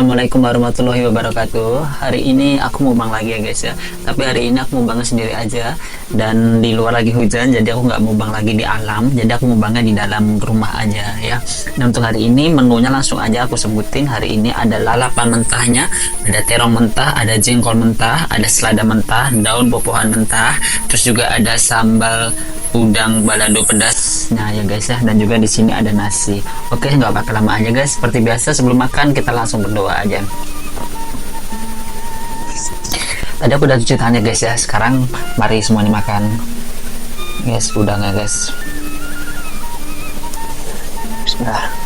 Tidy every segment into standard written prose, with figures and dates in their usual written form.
Assalamualaikum warahmatullahi wabarakatuh. Hari ini aku mukbang lagi ya guys ya. Tapi hari ini aku mukbangnya sendiri aja. Dan di luar lagi hujan, jadi aku nggak mukbang lagi di alam. Jadi aku mukbangnya di dalam rumah aja ya. Dan untuk hari ini menunya langsung aja aku sebutin. Hari ini ada lalapan mentahnya, ada terong mentah, ada jengkol mentah, ada selada mentah, daun bopohan mentah, terus juga ada sambal udang balado pedasnya ya guys ya, dan juga di sini ada nasi. Oke, nggak pakai lama aja guys. Seperti biasa sebelum makan kita langsung berdoa aja. Tadi aku udah cuci tangannya guys ya. Sekarang mari semuanya makan. Guys, udangnya guys. Bismillah.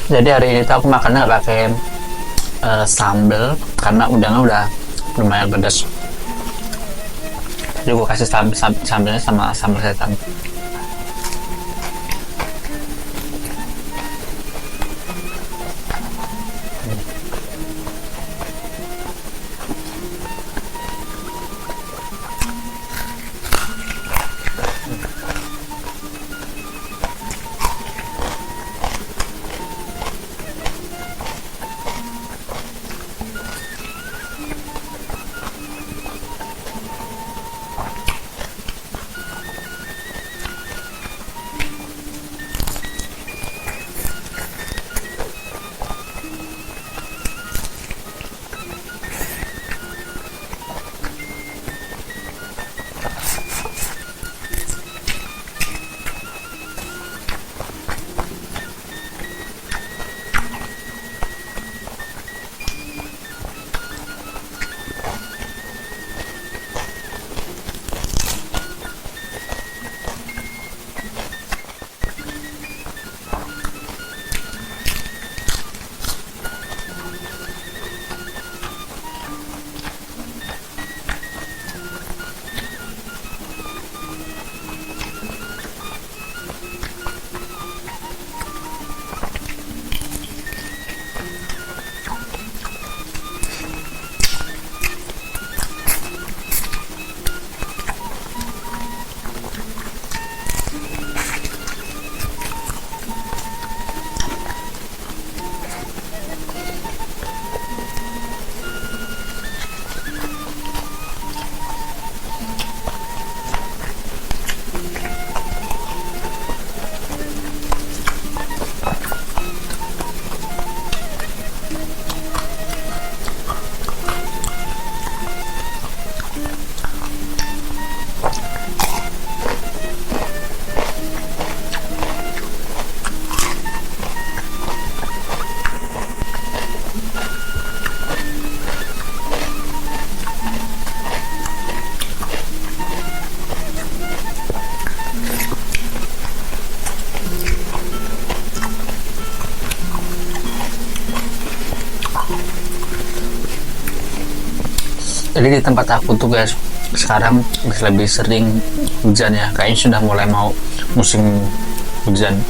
Jadi hari ini tuh aku makannya nggak pakai sambal karena udangnya udah lumayan pedas. Jadi gue kasih sambelnya sama sambal setan. Jadi di tempat aku tuh guys sekarang lebih sering hujan ya, kayaknya sudah mulai mau musim hujan.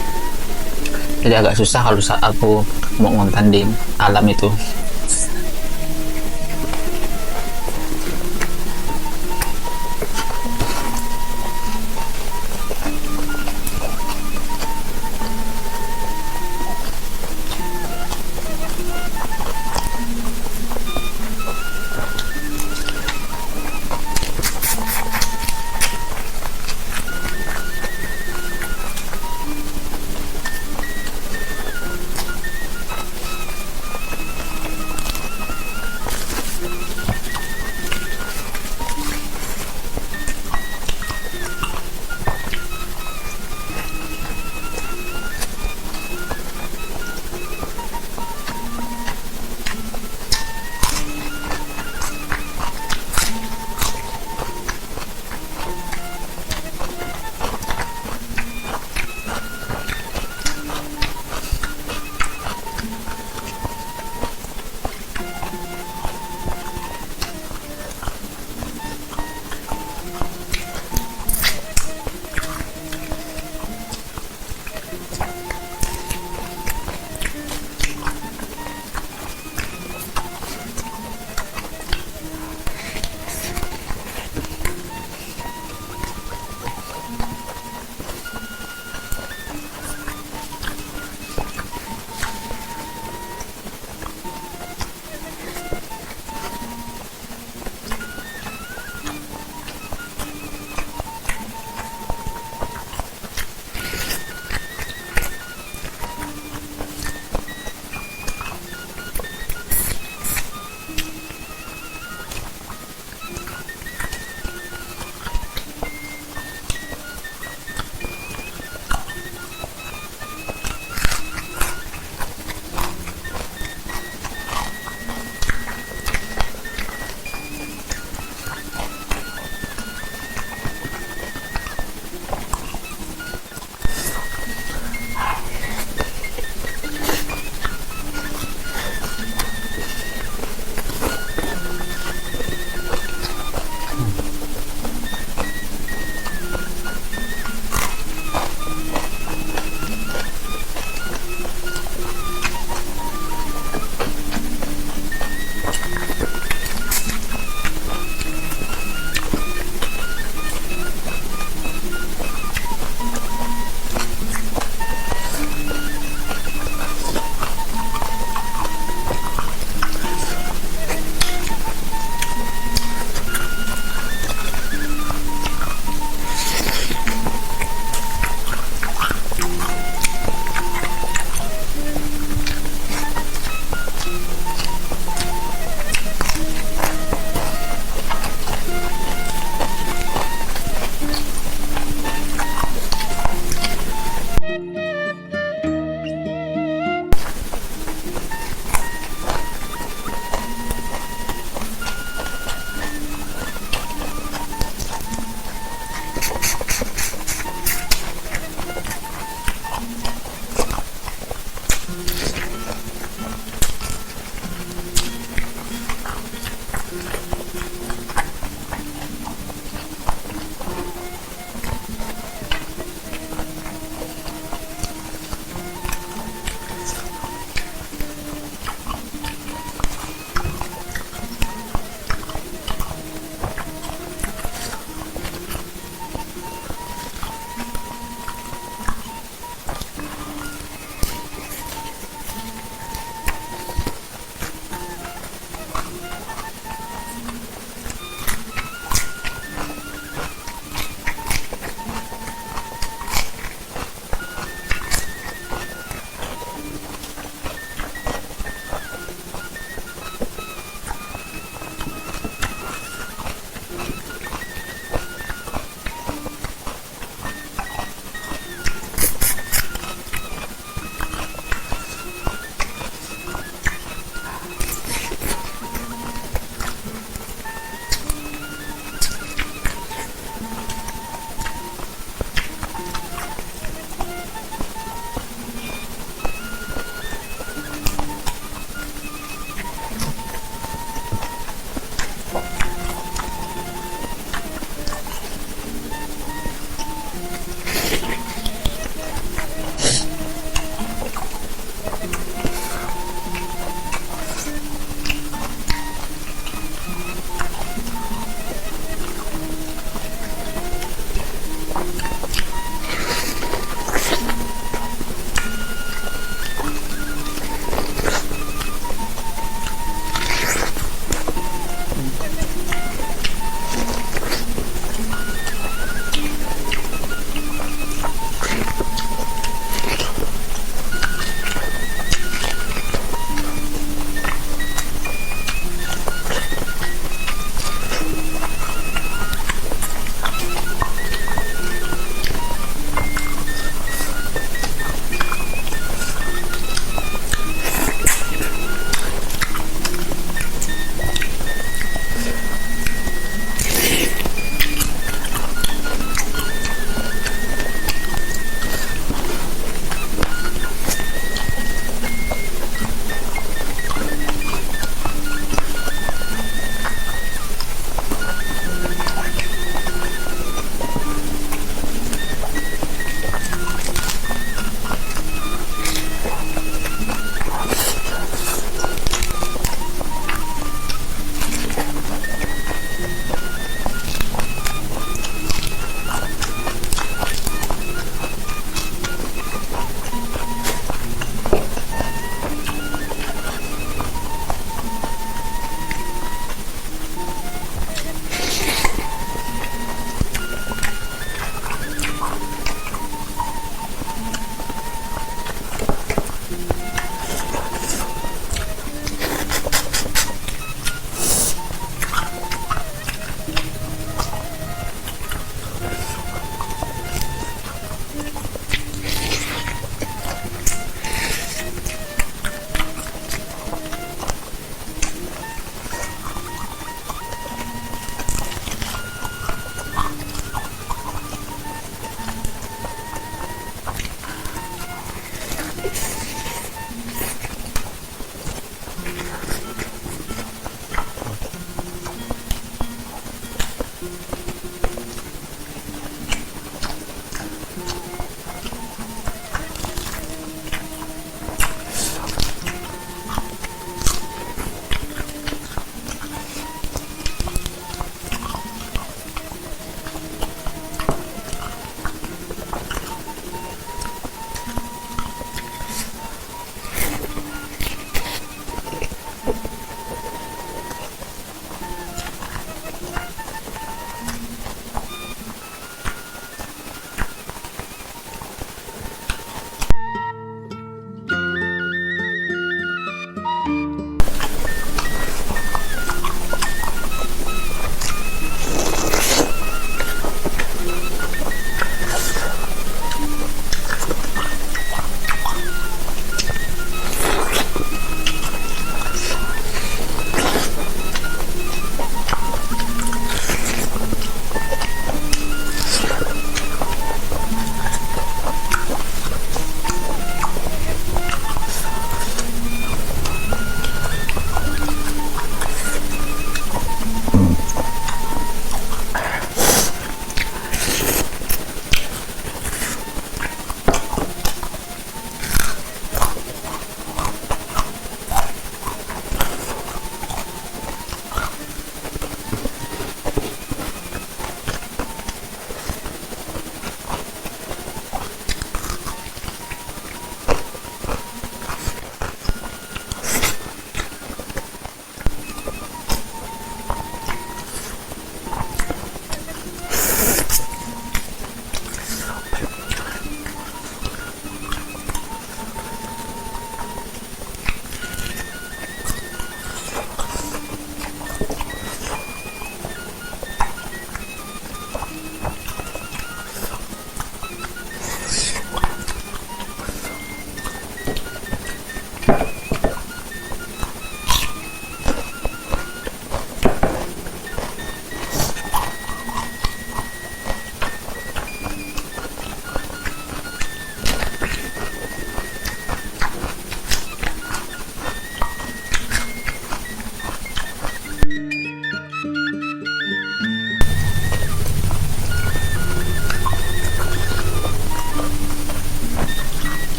Jadi agak susah kalau saat aku mau ngonten di alam itu.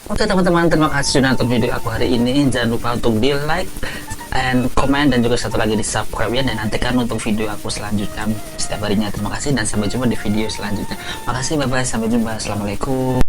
Oke teman-teman, terima kasih sudah nonton video aku hari ini. Jangan lupa untuk di like and comment, dan juga satu lagi di subscribe ya, dan nantikan untuk video aku selanjutnya setiap harinya. Terima kasih dan sampai jumpa di video selanjutnya. Makasih, bye bye, sampai jumpa, assalamualaikum.